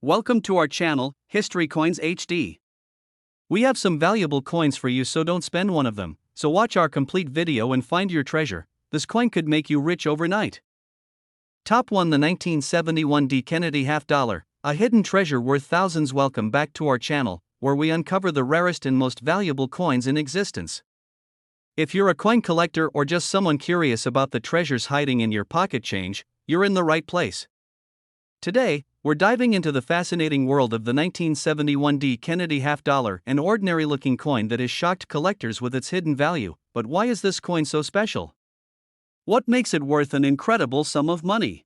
Welcome to our channel, History Coins HD. We have some valuable coins for you, so don't spend one of them. So watch our complete video and find your treasure. This coin could make you rich overnight. Top 1. The 1971 D Kennedy half dollar, a hidden treasure worth thousands. Welcome back to our channel, where we uncover the rarest and most valuable coins in existence. If you're a coin collector or just someone curious about the treasures hiding in your pocket change, you're in the right place. Today, we're diving into the fascinating world of the 1971 D Kennedy half dollar, an ordinary-looking coin that has shocked collectors with its hidden value. But why is this coin so special? What makes it worth an incredible sum of money?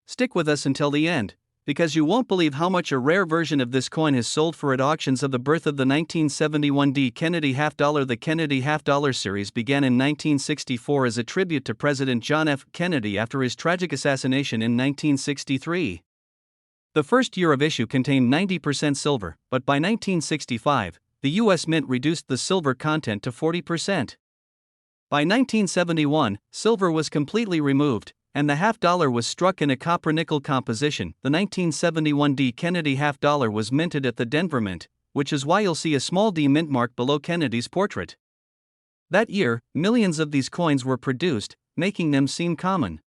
Stick with us until the end, because you won't believe how much a rare version of this coin has sold for at auctions. Of the birth of the 1971 D Kennedy half dollar. The Kennedy half dollar series began in 1964 as a tribute to President John F. Kennedy after his tragic assassination in 1963. The first year of issue contained 90% silver, but by 1965, the U.S. Mint reduced the silver content to 40%. By 1971, silver was completely removed, and the half dollar was struck in a copper-nickel composition. The 1971 D Kennedy half dollar was minted at the Denver Mint, which is why you'll see a small D mint mark below Kennedy's portrait. That year, millions of these coins were produced, making them seem common.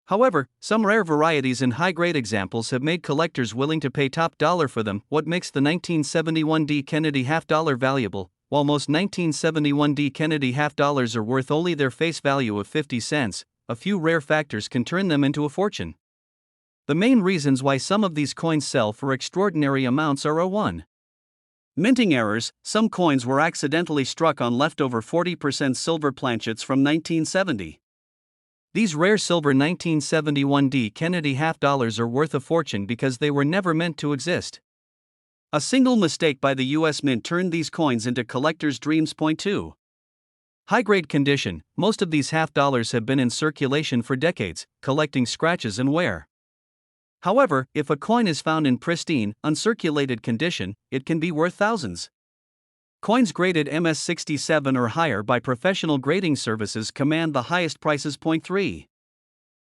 However, some rare varieties and high-grade examples have made collectors willing to pay top dollar for them. What makes the 1971 D Kennedy half dollar valuable? While most 1971 D Kennedy half dollars are worth only their face value of 50 cents, a few rare factors can turn them into a fortune. The main reasons why some of these coins sell for extraordinary amounts are: 1. Minting errors. Some coins were accidentally struck on leftover 40% silver planchets from 1970. These rare silver 1971 D Kennedy half dollars are worth a fortune because they were never meant to exist. A single mistake by the U.S. Mint turned these coins into collectors' dreams. 2. High-grade condition. Most of these half dollars have been in circulation for decades, collecting scratches and wear. However, if a coin is found in pristine, uncirculated condition, it can be worth thousands. Coins graded MS67 or higher by professional grading services command the highest prices. 3.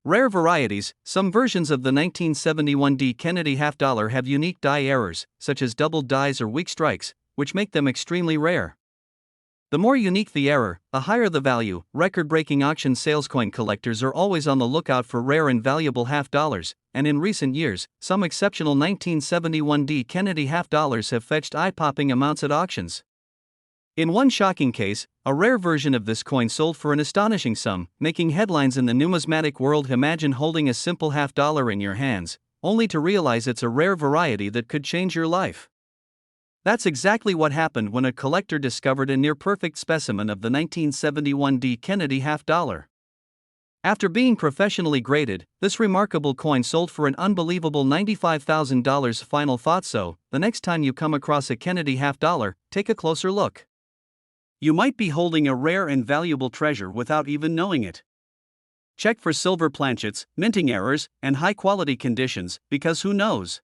Rare varieties. Some versions of the 1971 D Kennedy half dollar have unique die errors, such as doubled dies or weak strikes, which make them extremely rare. The more unique the error, the higher the value. Record-breaking auction sales. Coin collectors are always on the lookout for rare and valuable half dollars, and in recent years, some exceptional 1971 D Kennedy half dollars have fetched eye-popping amounts at auctions. In one shocking case, a rare version of this coin sold for an astonishing sum, making headlines in the numismatic world. Imagine holding a simple half dollar in your hands, only to realize it's a rare variety that could change your life. That's exactly what happened when a collector discovered a near-perfect specimen of the 1971 D Kennedy half dollar. After being professionally graded, this remarkable coin sold for an unbelievable $95,000. Final thought: so, the next time you come across a Kennedy half dollar, take a closer look. You might be holding a rare and valuable treasure without even knowing it. Check for silver planchets, minting errors, and high-quality conditions, because who knows?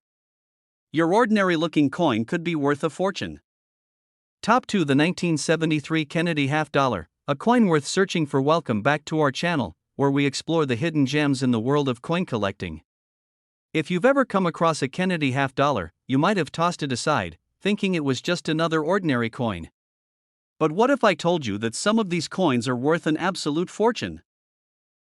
Your ordinary-looking coin could be worth a fortune. Top 2. The 1973 Kennedy half dollar, a coin worth searching for. Welcome back to our channel, where we explore the hidden gems in the world of coin collecting. If you've ever come across a Kennedy half dollar, you might have tossed it aside, thinking it was just another ordinary coin. But what if I told you that some of these coins are worth an absolute fortune?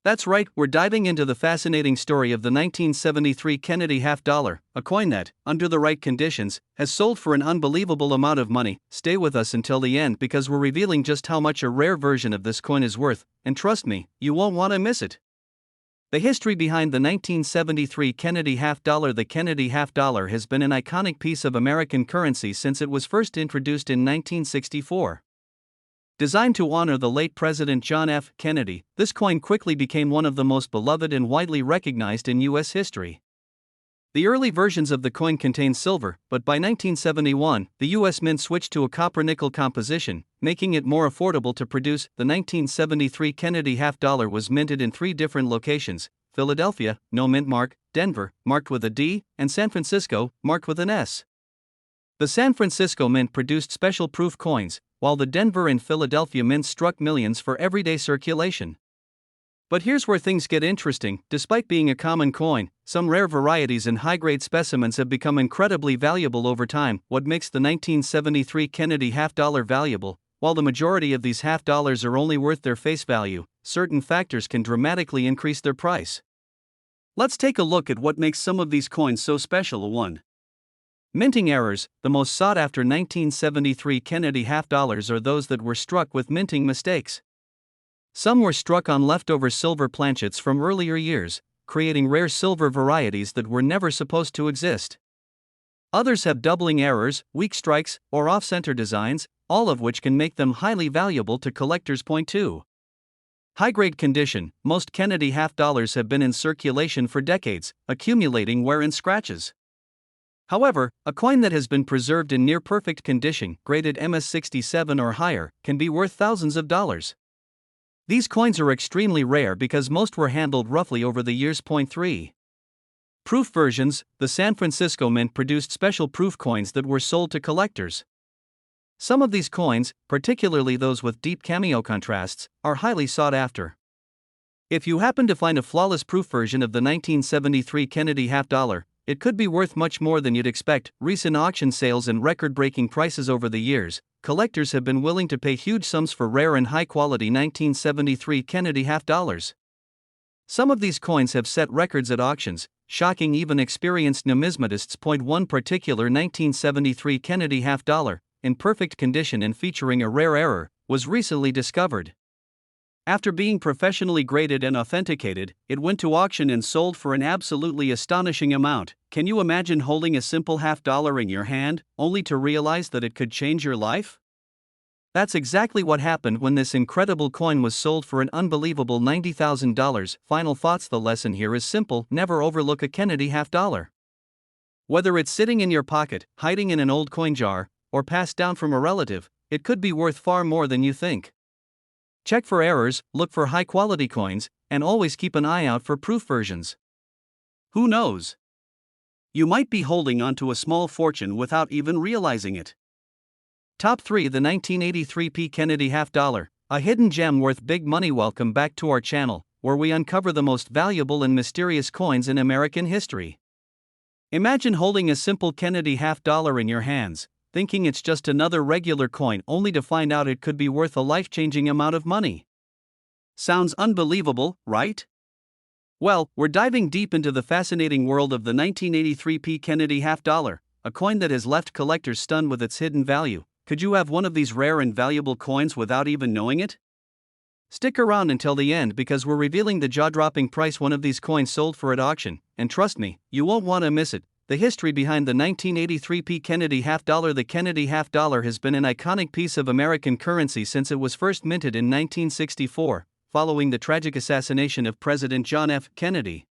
That's right, we're diving into the fascinating story of the 1973 Kennedy half dollar, a coin that, under the right conditions, has sold for an unbelievable amount of money. Stay with us until the end, because we're revealing just how much a rare version of this coin is worth, and trust me, you won't want to miss it. The history behind the 1973 Kennedy half dollar. The Kennedy half dollar has been an iconic piece of American currency since it was first introduced in 1964. Designed to honor the late President John F. Kennedy, this coin quickly became one of the most beloved and widely recognized in U.S. history. The early versions of the coin contained silver, but by 1971, the U.S. Mint switched to a copper-nickel composition, making it more affordable to produce. The 1973 Kennedy half dollar was minted in 3 different locations: Philadelphia, no mint mark; Denver, marked with a D; and San Francisco, marked with an S. The San Francisco Mint produced special proof coins, while the Denver and Philadelphia mints struck millions for everyday circulation. But here's where things get interesting. Despite being a common coin, some rare varieties and high-grade specimens have become incredibly valuable over time. What makes the 1973 Kennedy half-dollar valuable? While the majority of these half-dollars are only worth their face value, certain factors can dramatically increase their price. Let's take a look at what makes some of these coins so special. 1. Minting errors. The most sought-after 1973 Kennedy half-dollars are those that were struck with minting mistakes. Some were struck on leftover silver planchets from earlier years, creating rare silver varieties that were never supposed to exist. Others have doubling errors, weak strikes, or off-center designs, all of which can make them highly valuable to collectors. 2. High-grade condition. Most Kennedy half-dollars have been in circulation for decades, accumulating wear and scratches. However, a coin that has been preserved in near-perfect condition, graded MS67 or higher, can be worth thousands of dollars. These coins are extremely rare because most were handled roughly over the years. 3. Proof versions. The San Francisco Mint produced special proof coins that were sold to collectors. Some of these coins, particularly those with deep cameo contrasts, are highly sought after. If you happen to find a flawless proof version of the 1973 Kennedy half-dollar, it could be worth much more than you'd expect. Recent auction sales and record-breaking prices over the years, collectors have been willing to pay huge sums for rare and high-quality 1973 Kennedy half-dollars. Some of these coins have set records at auctions, shocking even experienced numismatists. 1 particular 1973 Kennedy half-dollar, in perfect condition and featuring a rare error, was recently discovered. After being professionally graded and authenticated, it went to auction and sold for an absolutely astonishing amount. Can you imagine holding a simple half-dollar in your hand, only to realize that it could change your life? That's exactly what happened when this incredible coin was sold for an unbelievable $90,000. Final thoughts. The lesson here is simple: never overlook a Kennedy half-dollar. Whether it's sitting in your pocket, hiding in an old coin jar, or passed down from a relative, it could be worth far more than you think. Check for errors, look for high-quality coins, and always keep an eye out for proof versions. Who knows? You might be holding onto a small fortune without even realizing it. Top 3. The 1983 P. Kennedy half-dollar, a hidden gem worth big money. Welcome back to our channel, where we uncover the most valuable and mysterious coins in American history. Imagine holding a simple Kennedy half-dollar in your hands, thinking it's just another regular coin, only to find out it could be worth a life-changing amount of money. Sounds unbelievable, right? Well, we're diving deep into the fascinating world of the 1983 P. Kennedy half-dollar, a coin that has left collectors stunned with its hidden value. Could you have one of these rare and valuable coins without even knowing it? Stick around until the end because we're revealing the jaw-dropping price one of these coins sold for at auction, and trust me, you won't want to miss it. The history behind the 1983 P. Kennedy half-dollar. The Kennedy half-dollar has been an iconic piece of American currency since it was first minted in 1964, following the tragic assassination of President John F. Kennedy.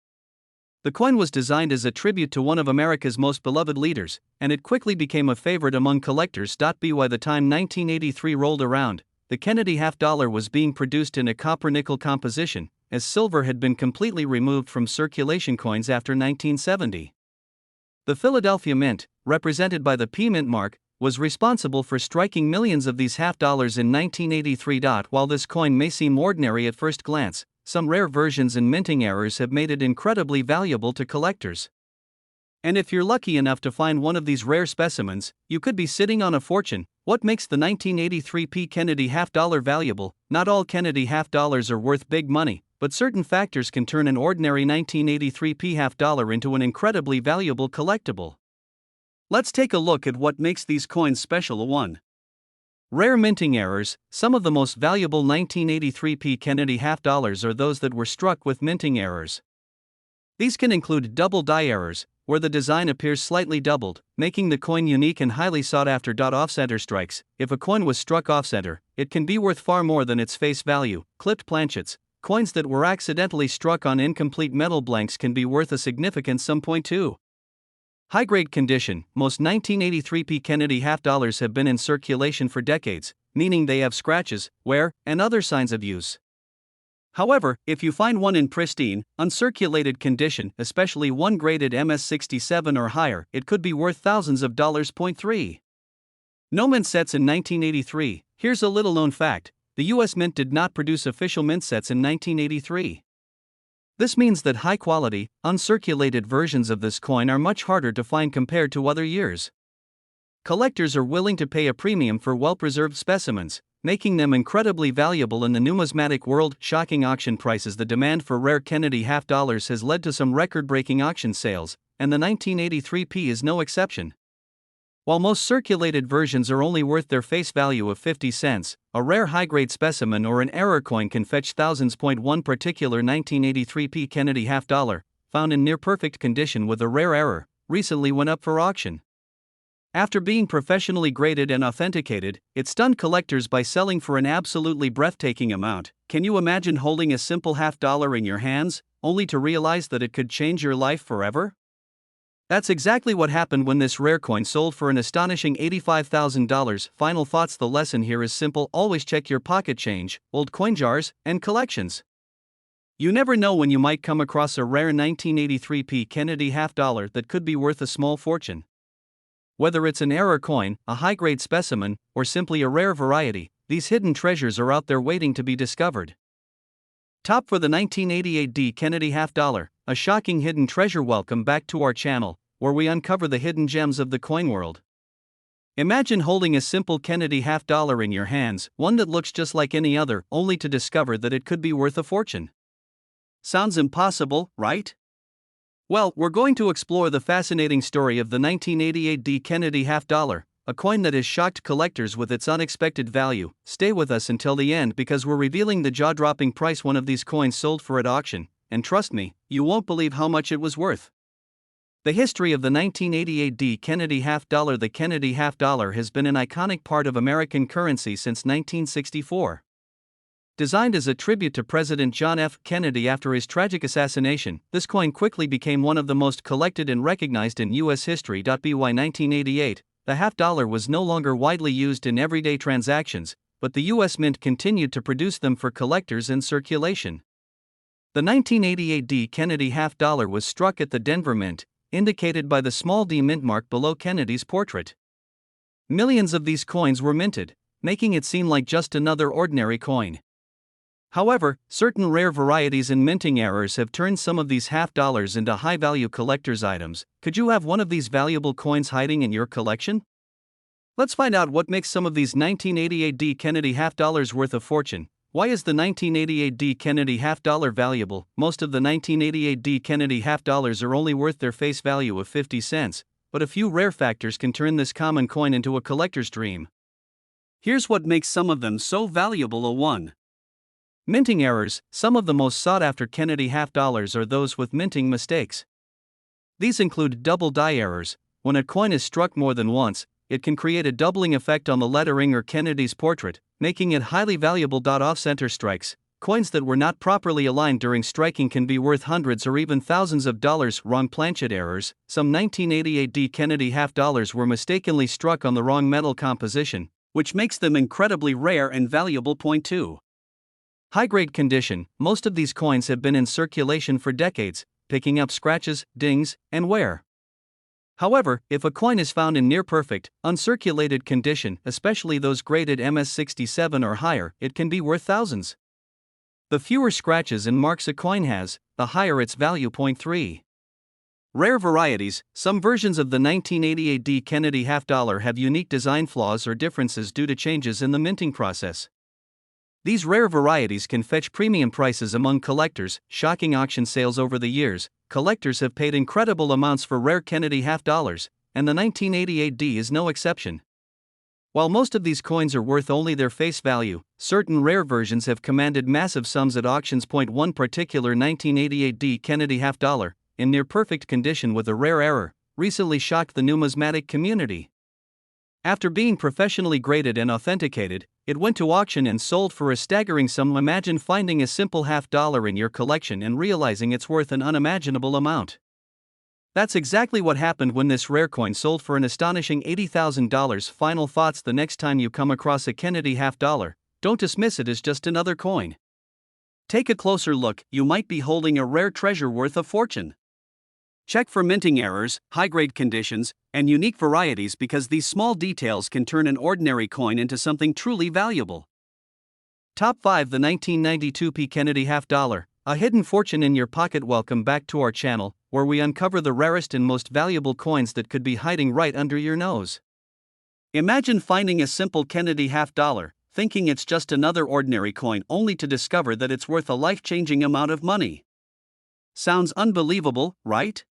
The coin was designed as a tribute to one of America's most beloved leaders, and it quickly became a favorite among collectors. By the time 1983 rolled around, the Kennedy half-dollar was being produced in a copper-nickel composition, as silver had been completely removed from circulation coins after 1970. The Philadelphia Mint, represented by the P Mint mark, was responsible for striking millions of these half-dollars in 1983. While this coin may seem ordinary at first glance, some rare versions and minting errors have made it incredibly valuable to collectors. And if you're lucky enough to find one of these rare specimens, you could be sitting on a fortune. What makes the 1983 P. Kennedy half-dollar valuable? Not all Kennedy half-dollars are worth big money, but certain factors can turn an ordinary 1983 P. half-dollar into an incredibly valuable collectible. Let's take a look at what makes these coins special. 1. Rare minting errors. Some of the most valuable 1983 P. Kennedy half-dollars are those that were struck with minting errors. These can include double die errors, where the design appears slightly doubled, making the coin unique and highly sought after. Off-center strikes. If a coin was struck off-center, it can be worth far more than its face value. Clipped planchets. Coins that were accidentally struck on incomplete metal blanks can be worth a significant sum. 2. High-grade condition. Most 1983 P. Kennedy half-dollars have been in circulation for decades, meaning they have scratches, wear, and other signs of use. However, if you find one in pristine, uncirculated condition, especially one graded MS67 or higher, it could be worth thousands of dollars. 3. No mint sets in 1983. Here's a little-known fact. the US Mint did not produce official mint sets in 1983. This means that high-quality, uncirculated versions of this coin are much harder to find compared to other years. Collectors are willing to pay a premium for well-preserved specimens, making them incredibly valuable in the numismatic world. Shocking auction prices. The demand for rare Kennedy half dollars has led to some record-breaking auction sales, and the 1983 P is no exception. While most circulated versions are only worth their face value of 50 cents, a rare high-grade specimen or an error coin can fetch thousands. One particular 1983 P Kennedy half dollar, found in near-perfect condition with a rare error, recently went up for auction. After being professionally graded and authenticated, it stunned collectors by selling for an absolutely breathtaking amount. Can you imagine holding a simple half dollar in your hands, only to realize that it could change your life forever? That's exactly what happened when this rare coin sold for an astonishing $85,000. Final thoughts. The lesson here is simple: always check your pocket change, old coin jars, and collections. You never know when you might come across a rare 1983 P Kennedy half dollar that could be worth a small fortune. Whether it's an error coin, a high-grade specimen, or simply a rare variety, these hidden treasures are out there waiting to be discovered. Top for the 1988 D Kennedy half dollar, a shocking hidden treasure. Welcome back to our channel, where we uncover the hidden gems of the coin world. Imagine holding a simple Kennedy half dollar in your hands, one that looks just like any other, only to discover that it could be worth a fortune. Sounds impossible, right? Well, we're going to explore the fascinating story of the 1988 D Kennedy half dollar, a coin that has shocked collectors with its unexpected value. Stay with us until the end because we're revealing the jaw-dropping price one of these coins sold for at auction, and trust me, you won't believe how much it was worth. The history of the 1988 D Kennedy half dollar. The Kennedy half dollar has been an iconic part of American currency since 1964. Designed as a tribute to President John F. Kennedy after his tragic assassination, this coin quickly became one of the most collected and recognized in U.S. history. By 1988, the half dollar was no longer widely used in everyday transactions, but the U.S. Mint continued to produce them for collectors in circulation. The 1988 D Kennedy half dollar was struck at the Denver Mint, indicated by the small D mint mark below Kennedy's portrait. Millions of these coins were minted, making it seem like just another ordinary coin. However, certain rare varieties and minting errors have turned some of these half dollars into high-value collector's items. Could you have one of these valuable coins hiding in your collection? Let's find out what makes some of these 1988 D Kennedy half dollars worth a fortune. Why is the 1988 D Kennedy half dollar valuable? Most of the 1988 D Kennedy half dollars are only worth their face value of 50 cents, but a few rare factors can turn this common coin into a collector's dream. Here's what makes some of them so valuable. 1. Minting errors. Some of the most sought-after Kennedy half dollars are those with minting mistakes. These include double die errors. When a coin is struck more than once, it can create a doubling effect on the lettering or Kennedy's portrait, making it highly valuable. Off-center strikes. Coins that were not properly aligned during striking can be worth hundreds or even thousands of dollars. Wrong planchet errors. Some 1988 D Kennedy half dollars were mistakenly struck on the wrong metal composition, which makes them incredibly rare and valuable. 2. High-grade condition. Most of these coins have been in circulation for decades, picking up scratches, dings, and wear. However, if a coin is found in near-perfect, uncirculated condition, especially those graded MS67 or higher, it can be worth thousands. The fewer scratches and marks a coin has, the higher its value. 3. Rare varieties. Some versions of the 1988 D Kennedy half dollar have unique design flaws or differences due to changes in the minting process. These rare varieties can fetch premium prices among collectors. Shocking auction sales. Over the years, collectors have paid incredible amounts for rare Kennedy half dollars, and the 1988 D is no exception. While most of these coins are worth only their face value, certain rare versions have commanded massive sums at auctions. 1 particular 1988 D Kennedy half dollar, in near-perfect condition with a rare error, recently shocked the numismatic community. After being professionally graded and authenticated, it went to auction and sold for a staggering sum. Imagine finding a simple half dollar in your collection and realizing it's worth an unimaginable amount. That's exactly what happened when this rare coin sold for an astonishing $80,000. Final thoughts. The next time you come across a Kennedy half dollar, don't dismiss it as just another coin. Take a closer look. You might be holding a rare treasure worth a fortune. Check for minting errors, high-grade conditions, and unique varieties because these small details can turn an ordinary coin into something truly valuable. Top 5 The 1992p Kennedy Half Dollar, a hidden fortune in your pocket. Welcome back to our channel, where we uncover the rarest and most valuable coins that could be hiding right under your nose. Imagine finding a simple Kennedy half dollar, thinking it's just another ordinary coin, only to discover that it's worth a life-changing amount of money. Sounds unbelievable, right?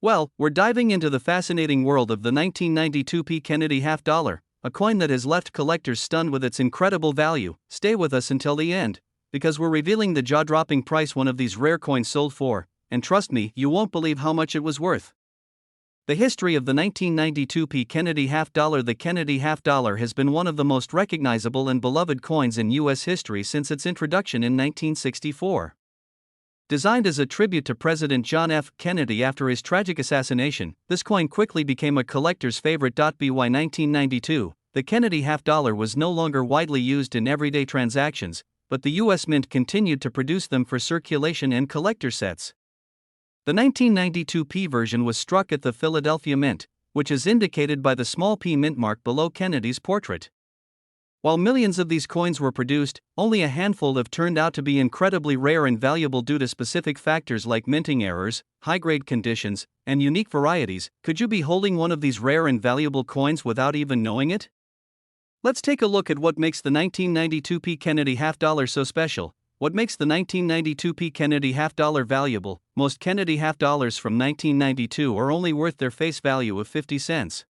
Well, we're diving into the fascinating world of the 1992p Kennedy half dollar, a coin that has left collectors stunned with its incredible value. Stay with us until the end, because we're revealing the jaw-dropping price one of these rare coins sold for, and trust me, you won't believe how much it was worth. The history of the 1992p Kennedy half dollar. The Kennedy half dollar has been one of the most recognizable and beloved coins in U.S. history since its introduction in 1964. Designed as a tribute to President John F. Kennedy after his tragic assassination, this coin quickly became a collector's favorite. By 1992, the Kennedy half dollar was no longer widely used in everyday transactions, but the U.S. Mint continued to produce them for circulation and collector sets. The 1992p version was struck at the Philadelphia Mint, which is indicated by the small p mint mark below Kennedy's portrait. While millions of these coins were produced, only a handful have turned out to be incredibly rare and valuable due to specific factors like minting errors, high-grade conditions, and unique varieties. Could you be holding one of these rare and valuable coins without even knowing it? Let's take a look at what makes the 1992p Kennedy half dollar so special. What makes the 1992p Kennedy half dollar valuable? Most Kennedy half dollars from 1992 are only worth their face value of 50 cents.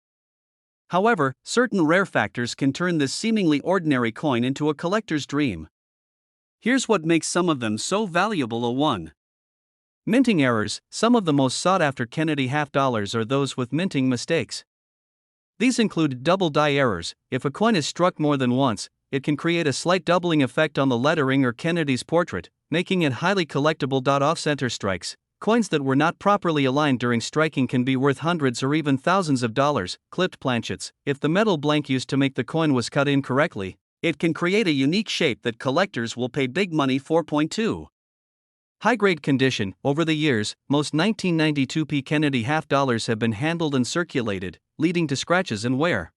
However, certain rare factors can turn this seemingly ordinary coin into a collector's dream. Here's what makes some of them so valuable. 1. Minting errors. Some of the most sought-after Kennedy half dollars are those with minting mistakes. These include double die errors. If a coin is struck more than once, it can create a slight doubling effect on the lettering or Kennedy's portrait, making it highly collectible. Off-center strikes. Coins that were not properly aligned during striking can be worth hundreds or even thousands of dollars. Clipped planchets. If the metal blank used to make the coin was cut incorrectly, it can create a unique shape that collectors will pay big money for. 2. High-grade condition. Over the years, most 1992p Kennedy half dollars have been handled and circulated, leading to scratches and wear.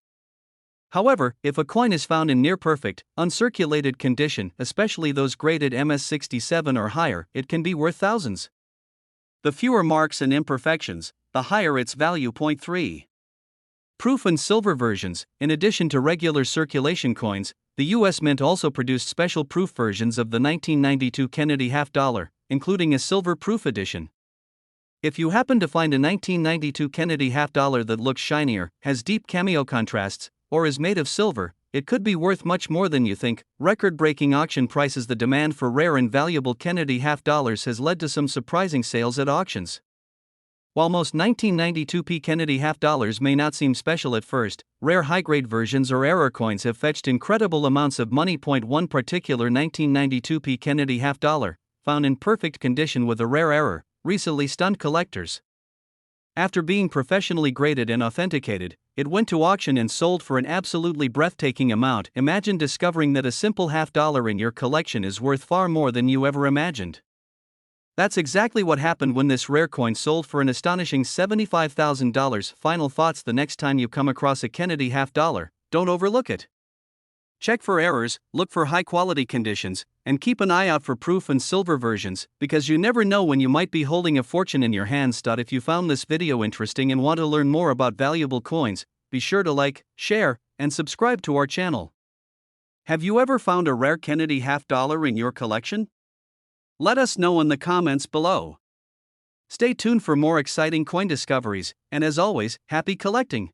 However, if a coin is found in near-perfect, uncirculated condition, especially those graded MS67 or higher, it can be worth thousands. The fewer marks and imperfections, the higher its value. 3. Proof and silver versions. In addition to regular circulation coins, the U.S. Mint also produced special proof versions of the 1992 Kennedy half dollar, including a silver proof edition. If you happen to find a 1992 Kennedy half dollar that looks shinier, has deep cameo contrasts, or is made of silver, it could be worth much more than you think. Record-breaking auction prices. The demand for rare and valuable Kennedy half dollars has led to some surprising sales at auctions. While most 1992p Kennedy half dollars may not seem special at first, rare high-grade versions or error coins have fetched incredible amounts of money. 1 Particular 1992p Kennedy half dollar, found in perfect condition with a rare error, recently stunned collectors. After being professionally graded and authenticated, it went to auction and sold for an absolutely breathtaking amount. Imagine discovering that a simple half dollar in your collection is worth far more than you ever imagined. That's exactly what happened when this rare coin sold for an astonishing $75,000. Final thoughts. The next time you come across a Kennedy half dollar, don't overlook it. Check for errors, look for high-quality conditions, and keep an eye out for proof and silver versions, because you never know when you might be holding a fortune in your hands. If you found this video interesting and want to learn more about valuable coins, be sure to like, share, and subscribe to our channel. Have you ever found a rare Kennedy half dollar in your collection? Let us know in the comments below. Stay tuned for more exciting coin discoveries, and as always, happy collecting!